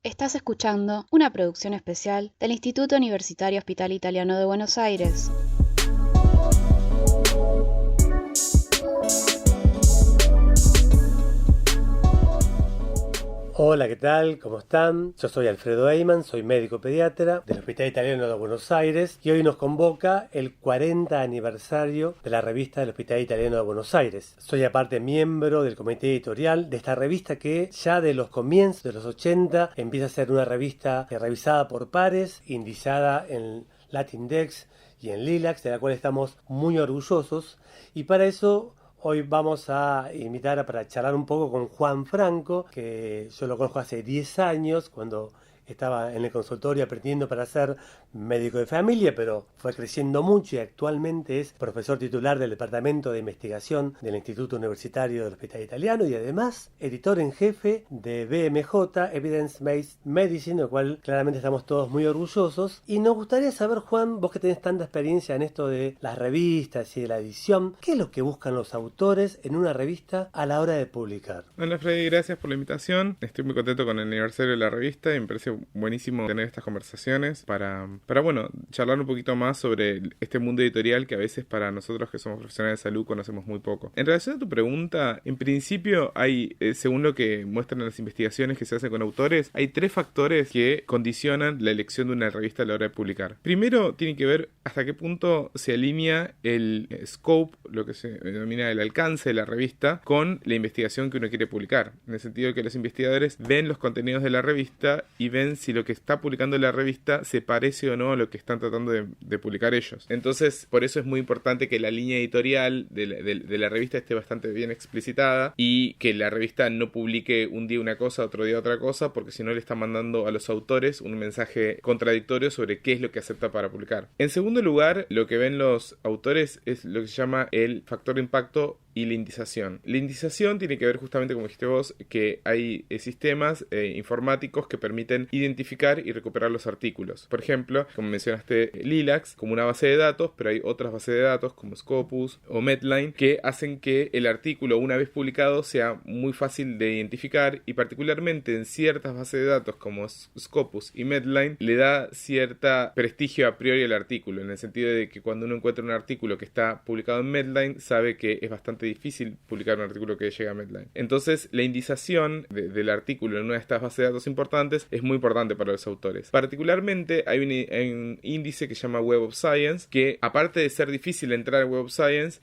Estás escuchando una producción especial del Instituto Universitario Hospital Italiano de Buenos Aires. Hola, ¿qué tal? ¿Cómo están? Yo soy Alfredo Eyman, soy médico pediatra del Hospital Italiano de Buenos Aires y hoy nos convoca el 40 aniversario de la revista del Hospital Italiano de Buenos Aires. Soy aparte miembro del comité editorial de esta revista que ya de los comienzos de los 80 empieza a ser una revista revisada por pares, indizada en Latindex y en Lilacs, de la cual estamos muy orgullosos, y para eso hoy vamos a invitar para charlar un poco con Juan Franco, que yo lo conozco hace 10 años, cuando estaba en el consultorio aprendiendo para ser médico de familia, pero fue creciendo mucho y actualmente es profesor titular del Departamento de Investigación del Instituto Universitario del Hospital Italiano y además editor en jefe de BMJ, Evidence Based Medicine, lo cual claramente estamos todos muy orgullosos. Y nos gustaría saber, Juan, vos que tenés tanta experiencia en esto de las revistas y de la edición, ¿qué es lo que buscan los autores en una revista a la hora de publicar? Hola Freddy, gracias por la invitación. Estoy muy contento con el aniversario de la revista y me parece buenísimo tener estas conversaciones para charlar un poquito más sobre este mundo editorial que a veces para nosotros que somos profesionales de salud conocemos muy poco. En relación a tu pregunta, en principio hay, según lo que muestran las investigaciones que se hacen con autores, hay 3 factores que condicionan la elección de una revista a la hora de publicar. Primero, tiene que ver hasta qué punto se alinea el scope, lo que se denomina el alcance de la revista, con la investigación que uno quiere publicar. En el sentido de que los investigadores ven los contenidos de la revista y ven si lo que está publicando la revista se parece o no a lo que están tratando de publicar ellos. Entonces, por eso es muy importante que la línea editorial de la revista esté bastante bien explicitada y que la revista no publique un día una cosa, otro día otra cosa, porque si no le está mandando a los autores un mensaje contradictorio sobre qué es lo que acepta para publicar. En segundo lugar, lo que ven los autores es lo que se llama el factor de impacto y la indización. La indización tiene que ver justamente, como dijiste vos, que hay sistemas informáticos que permiten identificar y recuperar los artículos. Por ejemplo, como mencionaste, Lilacs como una base de datos, pero hay otras bases de datos como Scopus o Medline que hacen que el artículo, una vez publicado, sea muy fácil de identificar, y particularmente en ciertas bases de datos como Scopus y Medline le da cierta prestigio a priori al artículo, en el sentido de que cuando uno encuentra un artículo que está publicado en Medline, sabe que es bastante difícil publicar un artículo que llegue a Medline. Entonces, la indización del artículo en una de estas bases de datos importantes es muy importante para los autores. Particularmente, hay un índice que se llama Web of Science, que aparte de ser difícil entrar a Web of Science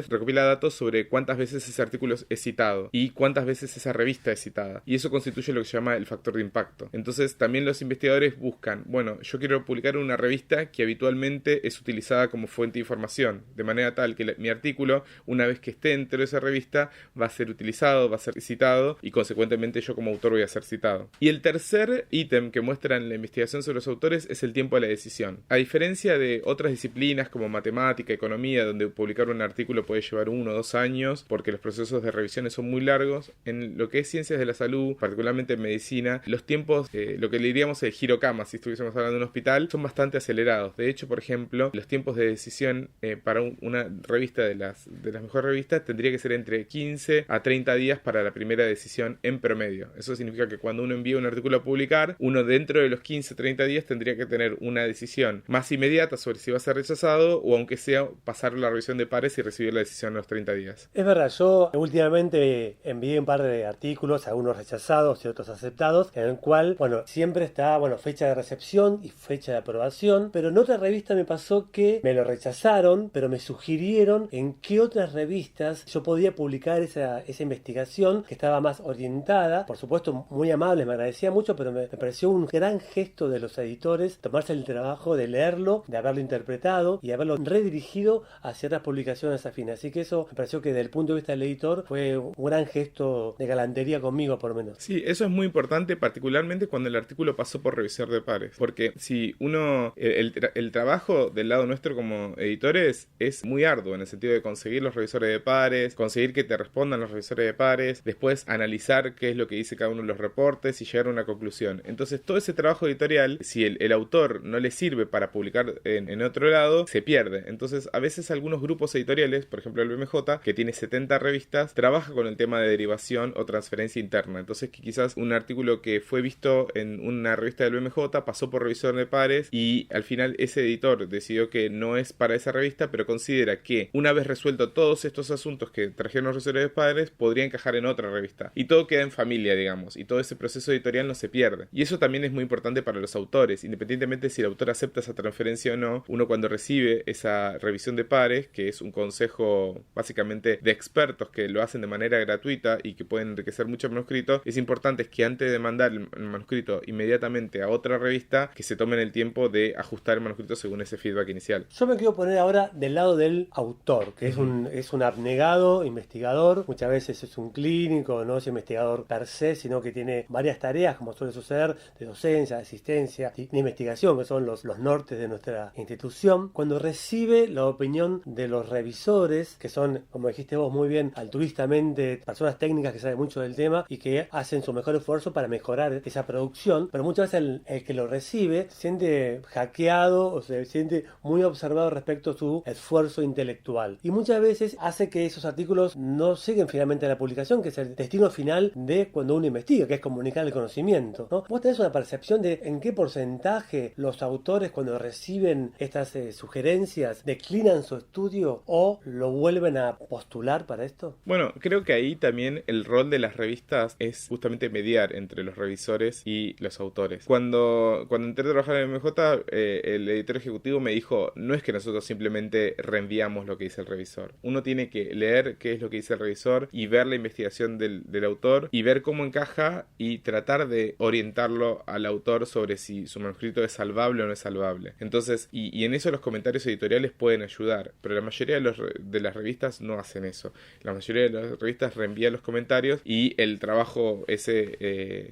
recopila datos sobre cuántas veces ese artículo es citado y cuántas veces esa revista es citada. Y eso constituye lo que se llama el factor de impacto. Entonces, también los investigadores buscan, bueno, yo quiero publicar una revista que habitualmente es utilizada como fuente de información, de manera tal que mi artículo, una vez que esté dentro de esa revista, va a ser utilizado, va a ser citado y consecuentemente yo como autor voy a ser citado. Y el tercer ítem que muestra en la investigación sobre los autores es el tiempo de la decisión. A diferencia de otras disciplinas como matemática, economía, donde publicar un artículo puede llevar 1 o 2 años porque los procesos de revisiones son muy largos, en lo que es ciencias de la salud, particularmente en medicina, los tiempos, lo que le diríamos el girocama si estuviésemos hablando de un hospital, son bastante acelerados. De hecho, por ejemplo, los tiempos de decisión para una revista de las mejores revistas tendría que ser entre 15 a 30 días para la primera decisión en promedio. Eso significa que cuando uno envía un artículo a publicar, uno dentro de los 15 a 30 días tendría que tener una decisión más inmediata sobre si va a ser rechazado o, aunque sea, pasar la revisión de pares y recibir la decisión en los 30 días. Es verdad, yo últimamente envié un par de artículos, algunos rechazados y otros aceptados, en el cual, siempre está, fecha de recepción y fecha de aprobación, pero en otra revista me pasó que me lo rechazaron, pero me sugirieron en qué otras revistas yo podía publicar esa investigación que estaba más orientada. Por supuesto, muy amable, me agradecía mucho, pero me pareció un gran gesto de los editores tomarse el trabajo de leerlo, de haberlo interpretado y haberlo redirigido a ciertas publicaciones afines. Así que eso me pareció que desde el punto de vista del editor fue un gran gesto de galantería conmigo, por lo menos. Sí, eso es muy importante, particularmente cuando el artículo pasó por revisor de pares, porque si uno, el trabajo del lado nuestro como editores es muy arduo en el sentido de conseguir los revisores de pares, pares, conseguir que te respondan los revisores de pares, después analizar qué es lo que dice cada uno de los reportes y llegar a una conclusión. Entonces todo ese trabajo editorial, si el autor no le sirve para publicar en otro lado, se pierde. Entonces a veces algunos grupos editoriales, por ejemplo el BMJ, que tiene 70 revistas, trabaja con el tema de derivación o transferencia interna. Entonces que quizás un artículo que fue visto en una revista del BMJ pasó por revisor de pares y al final ese editor decidió que no es para esa revista, pero considera que una vez resuelto todos estos asuntos que trajeron los revisores de pares, podría encajar en otra revista. Y todo queda en familia, digamos, y todo ese proceso editorial no se pierde. Y eso también es muy importante para los autores, independientemente si el autor acepta esa transferencia o no. Uno cuando recibe esa revisión de pares, que es un consejo básicamente de expertos que lo hacen de manera gratuita y que pueden enriquecer mucho el manuscrito, es importante que antes de mandar el manuscrito inmediatamente a otra revista, que se tomen el tiempo de ajustar el manuscrito según ese feedback inicial. Yo me quiero poner ahora del lado del autor, que es un abnegado investigador, muchas veces es un clínico, no es investigador per se, sino que tiene varias tareas, como suele suceder, de docencia, de asistencia, de investigación, que son los nortes de nuestra institución. Cuando recibe la opinión de los revisores, que son, como dijiste vos muy bien, altruistamente, personas técnicas que saben mucho del tema y que hacen su mejor esfuerzo para mejorar esa producción, pero muchas veces el que lo recibe se siente hackeado o se siente muy observado respecto a su esfuerzo intelectual. Y muchas veces hace que esos artículos no lleguen finalmente a la publicación, que es el destino final de cuando uno investiga, que es comunicar el conocimiento, ¿no? ¿Vos tenés una percepción de en qué porcentaje los autores cuando reciben estas sugerencias declinan su estudio o lo vuelven a postular para esto? Bueno, creo que ahí también el rol de las revistas es justamente mediar entre los revisores y los autores. Cuando entré a trabajar en MJ, el editor ejecutivo me dijo, no es que nosotros simplemente reenviamos lo que dice el revisor. Uno tiene que leer qué es lo que dice el revisor y ver la investigación del autor y ver cómo encaja y tratar de orientarlo al autor sobre si su manuscrito es salvable o no es salvable. Entonces, y en eso los comentarios editoriales pueden ayudar, pero la mayoría de las revistas no hacen eso. La mayoría de las revistas reenvían los comentarios y el trabajo ese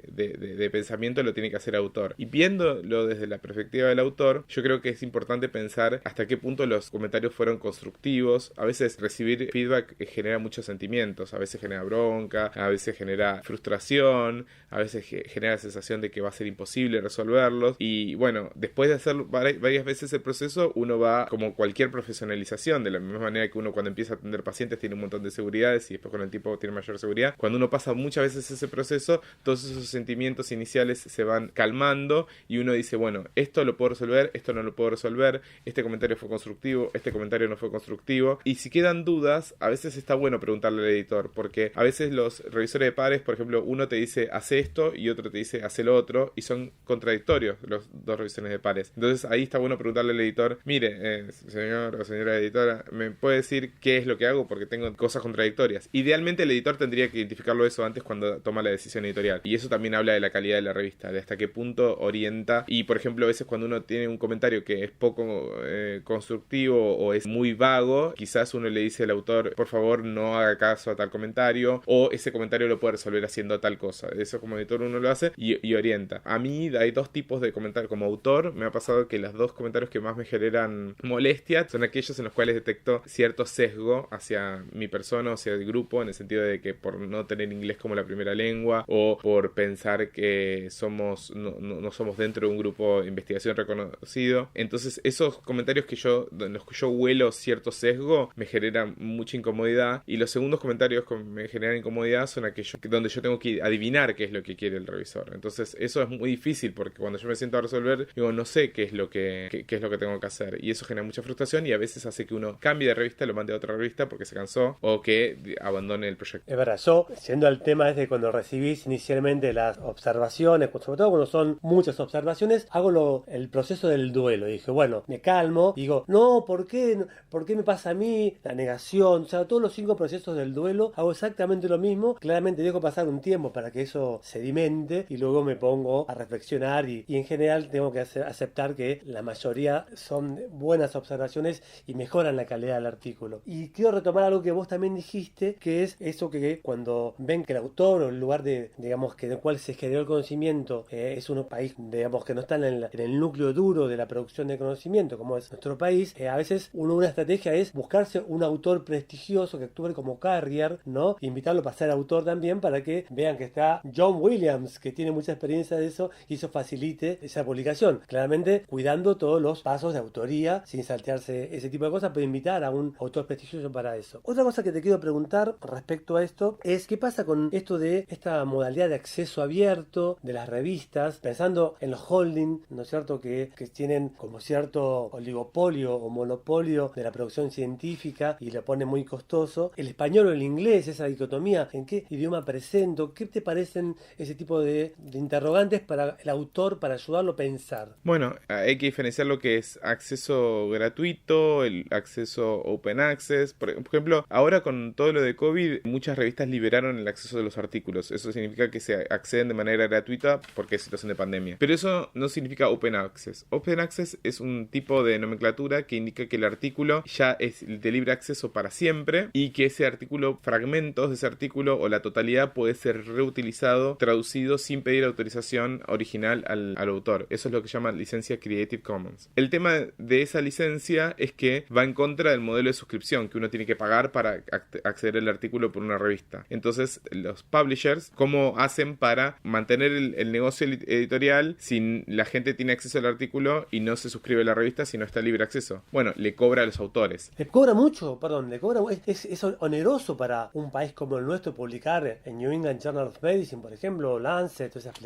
de pensamiento lo tiene que hacer el autor. Y viéndolo desde la perspectiva del autor, yo creo que es importante pensar hasta qué punto los comentarios fueron constructivos. A veces recibir feedback genera muchos sentimientos, a veces genera bronca, a veces genera frustración, a veces genera la sensación de que va a ser imposible resolverlos. Y bueno, después de hacer varias veces el proceso, uno va como cualquier profesionalización, de la misma manera que uno cuando empieza a atender pacientes tiene un montón de seguridades y después con el tiempo tiene mayor seguridad. Cuando uno pasa muchas veces ese proceso, todos esos sentimientos iniciales se van calmando y uno dice, bueno, esto lo puedo resolver, esto no lo puedo resolver, este comentario fue constructivo, este comentario no fue constructivo. Y si quedan dudas, a veces está bueno preguntarle al editor, porque a veces los revisores de pares, por ejemplo, uno te dice hace esto y otro te dice hace lo otro, y son contradictorios los dos revisiones de pares. Entonces ahí está bueno preguntarle al editor, mire, señor o señora editora, ¿me puede decir qué es lo que hago? Porque tengo cosas contradictorias. Idealmente el editor tendría que identificarlo eso antes cuando toma la decisión editorial. Y eso también habla de la calidad de la revista, de hasta qué punto orienta. Y por ejemplo, a veces cuando uno tiene un comentario que es poco constructivo o es muy vago, quizás uno le dice al autor, por favor no haga caso a tal comentario, o ese comentario lo puede resolver haciendo tal cosa. Eso como editor uno lo hace y orienta. A mí hay dos tipos de comentarios. Como autor me ha pasado que los dos comentarios que más me generan molestia son aquellos en los cuales detecto cierto sesgo hacia mi persona o hacia el grupo, en el sentido de que por no tener inglés como la primera lengua o por pensar que no somos dentro de un grupo de investigación reconocido. Entonces esos comentarios en los que yo huelo cierto sesgo me generan mucha incomodidad, y los segundos comentarios que me generan incomodidad son aquellos donde yo tengo que adivinar qué es lo que quiere el revisor. Entonces eso es muy difícil porque cuando yo me siento a resolver digo, no sé qué es lo que tengo que hacer, y eso genera mucha frustración y a veces hace que uno cambie de revista, lo mande a otra revista porque se cansó o que abandone el proyecto. Es verdad, yo, siendo el tema es de cuando recibís inicialmente las observaciones, sobre todo cuando son muchas observaciones, hago el proceso del duelo. Y dije, bueno, me calmo, digo, no, ¿por qué me pasa a mí? La negación, o sea, todos los 5 procesos del duelo, hago exactamente lo mismo. Claramente dejo pasar un tiempo para que eso sedimente y luego me pongo a reflexionar y en general tengo que aceptar que la mayoría son buenas observaciones y mejoran la calidad del artículo. Y quiero retomar algo que vos también dijiste, que es eso que cuando ven que el autor o el lugar digamos, que del cual se generó el conocimiento es un país, digamos, que no está en el núcleo duro de la producción de conocimiento, como es nuestro país, a veces una estrategia es buscarse un autor prestigioso prestigioso que actúe como carrier, ¿no? Invitarlo para ser autor también, para que vean que está John Williams, que tiene mucha experiencia de eso, y eso facilite esa publicación. Claramente cuidando todos los pasos de autoría, sin saltearse ese tipo de cosas, pero invitar a un autor prestigioso para eso. Otra cosa que te quiero preguntar respecto a esto es qué pasa con esto de esta modalidad de acceso abierto de las revistas, pensando en los holding, ¿no es cierto?, que tienen como cierto oligopolio o monopolio de la producción científica y lo pone muy costoso. El español o el inglés, esa dicotomía, ¿en qué idioma presento? ¿Qué te parecen ese tipo de interrogantes para el autor, para ayudarlo a pensar? Bueno, hay que diferenciar lo que es acceso gratuito, el acceso open access. Por ejemplo, ahora con todo lo de COVID, muchas revistas liberaron el acceso de los artículos. Eso significa que se acceden de manera gratuita porque es situación de pandemia. Pero eso no significa open access. Open access es un tipo de nomenclatura que indica que el artículo ya es de libre acceso para siempre y que ese artículo, fragmentos de ese artículo o la totalidad puede ser reutilizado, traducido sin pedir autorización original al autor. Eso es lo que se llama licencia Creative Commons. El tema de esa licencia es que va en contra del modelo de suscripción que uno tiene que pagar para acceder al artículo por una revista. Entonces, los publishers, ¿cómo hacen para mantener el negocio editorial si la gente tiene acceso al artículo y no se suscribe a la revista si no está libre acceso? Bueno, le cobra a los autores. Le cobra mucho, perdón, es oneroso para un país como el nuestro publicar en New England Journal of Medicine, por ejemplo, Lancet, esas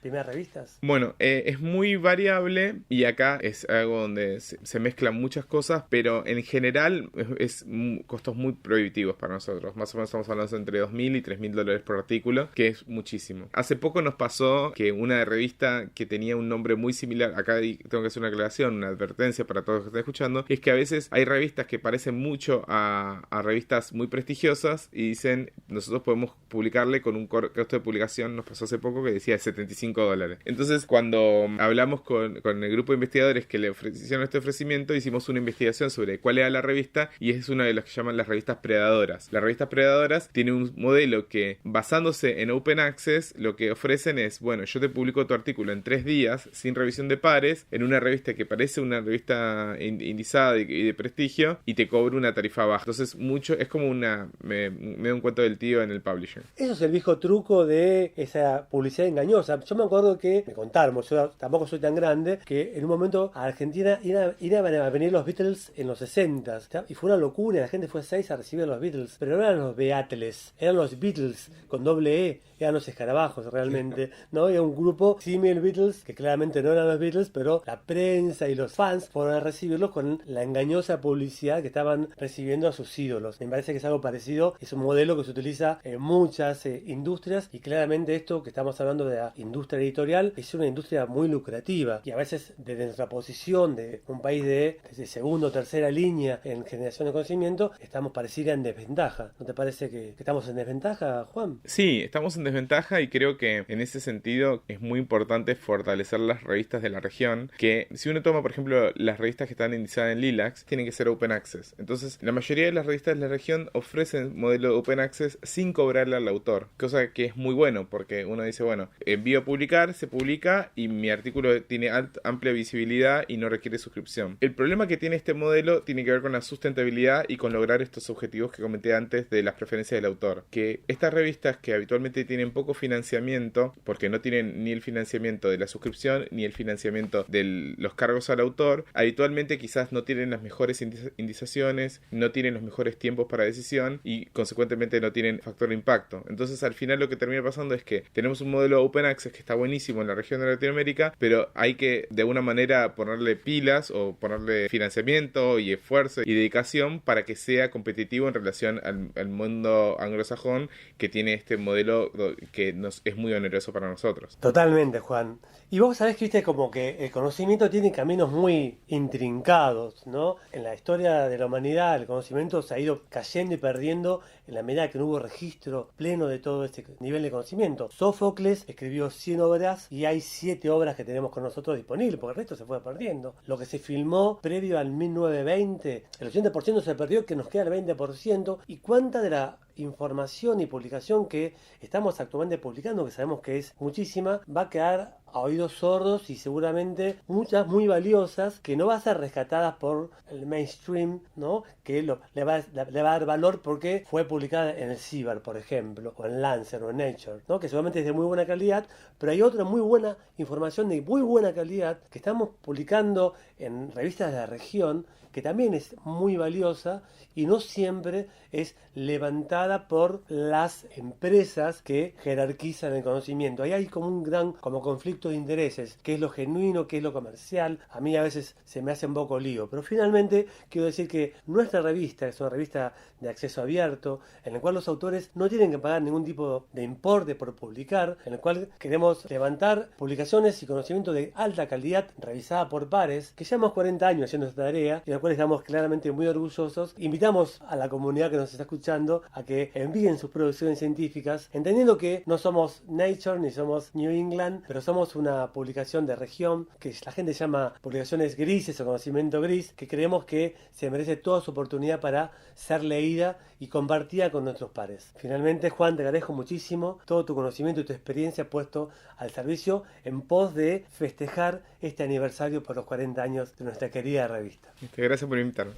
primeras revistas. Bueno, es muy variable y acá es algo donde se mezclan muchas cosas, pero en general es costos muy prohibitivos para nosotros. Más o menos estamos hablando entre $2,000 y $3,000 por artículo, que es muchísimo. Hace poco nos pasó que una revista que tenía un nombre muy similar, acá tengo que hacer una aclaración, una advertencia para todos los que están escuchando, es que a veces hay revistas que parecen mucho a revistas muy prestigiosas y dicen, nosotros podemos publicarle con un costo de publicación, nos pasó hace poco, que decía $75. Entonces, cuando hablamos con el grupo de investigadores que le hicieron este ofrecimiento, hicimos una investigación sobre cuál era la revista y es una de las que llaman las revistas predadoras. Las revistas predadoras tienen un modelo que, basándose en Open Access, lo que ofrecen es, bueno, yo te publico tu artículo en 3 días, sin revisión de pares, en una revista que parece una revista indizada y de prestigio, y te cobro una tarifa baja. Entonces, es como me da un cuento del tío en el publisher. Eso es el viejo truco de esa publicidad engañosa. Yo me acuerdo que me contaron, yo tampoco soy tan grande, que en un momento a Argentina iban a venir los Beatles en los 60 y fue una locura, la gente fue a 6 a recibir a los Beatles, pero no eran los Beatles, eran los Beatles con doble E, eran los escarabajos realmente, ¿no? Era un grupo similar Beatles, que claramente no eran los Beatles, pero la prensa y los fans fueron a recibirlos con la engañosa publicidad que estaban recibiendo a sus ídolos. Me parece que es algo parecido, es un modelo que se utiliza en muchas industrias, y claramente esto que estamos hablando de la industria editorial es una industria muy lucrativa, y a veces desde nuestra posición de un país de segunda o tercera línea en generación de conocimiento, estamos pareciera en desventaja. ¿No te parece que estamos en desventaja, Juan? Sí, estamos en desventaja y creo que en ese sentido es muy importante fortalecer las revistas de la región, que si uno toma por ejemplo las revistas que están indizadas en Lilacs, tienen que ser Open Access. Entonces la mayoría de las revistas de la región ofrecen modelo de Open Access sin cobrarle al autor, cosa que es muy bueno porque uno dice, bueno, envío a publicar, se publica y mi artículo tiene amplia visibilidad y no requiere suscripción. El problema que tiene este modelo tiene que ver con la sustentabilidad y con lograr estos objetivos que comenté antes de las preferencias del autor, que estas revistas que habitualmente tienen poco financiamiento, porque no tienen ni el financiamiento de la suscripción ni el financiamiento de los cargos al autor, habitualmente quizás no tienen las mejores indizaciones, no tienen los mejores tiempos para decisión y consecuentemente no tienen factor de impacto. Entonces al final lo que termina pasando es que tenemos un modelo Open Access que está buenísimo en la región de Latinoamérica, pero hay que de alguna manera ponerle pilas o ponerle financiamiento y esfuerzo y dedicación para que sea competitivo en relación al mundo anglosajón, que tiene este modelo que es muy oneroso para nosotros. Totalmente, Juan. Y vos sabés que viste como que el conocimiento tiene caminos muy intrincados, ¿no? En la historia de la humanidad el conocimiento se ha ido cayendo y perdiendo en la medida que no hubo registro pleno de todo este nivel de conocimiento. Sófocles escribió 100 obras y hay 7 obras que tenemos con nosotros disponibles, porque el resto se fue perdiendo. Lo que se filmó previo al 1920, el 80% se perdió, que nos queda el 20%. ¿Y cuánta de la información y publicación que estamos actualmente publicando, que sabemos que es muchísima, va a quedar a oídos sordos y seguramente muchas muy valiosas que no van a ser rescatadas por el mainstream, ¿no? Que le va a dar valor porque fue publicada en el Ciber, por ejemplo, o en Lancer o en Nature, ¿no? Que seguramente es de muy buena calidad, pero hay otra muy buena información de muy buena calidad que estamos publicando en revistas de la región, que también es muy valiosa y no siempre es levantada por las empresas que jerarquizan el conocimiento. Ahí hay como un gran conflicto de intereses, qué es lo genuino, qué es lo comercial. A mí a veces se me hace un poco lío, pero finalmente quiero decir que nuestra revista es una revista de acceso abierto, en la cual los autores no tienen que pagar ningún tipo de importe por publicar, en el cual queremos levantar publicaciones y conocimiento de alta calidad revisada por pares, que llevamos 40 años haciendo esta tarea y de la cual estamos claramente muy orgullosos. Invitamos a la comunidad que nos está escuchando a que envíen sus producciones científicas, entendiendo que no somos Nature ni somos New England, pero somos una publicación de región que la gente llama publicaciones grises o conocimiento gris, que creemos que se merece toda su oportunidad para ser leída y compartida con nuestros pares. Finalmente, Juan, te agradezco muchísimo todo tu conocimiento y tu experiencia puesto al servicio en pos de festejar este aniversario por los 40 años de nuestra querida revista. Gracias por invitarme.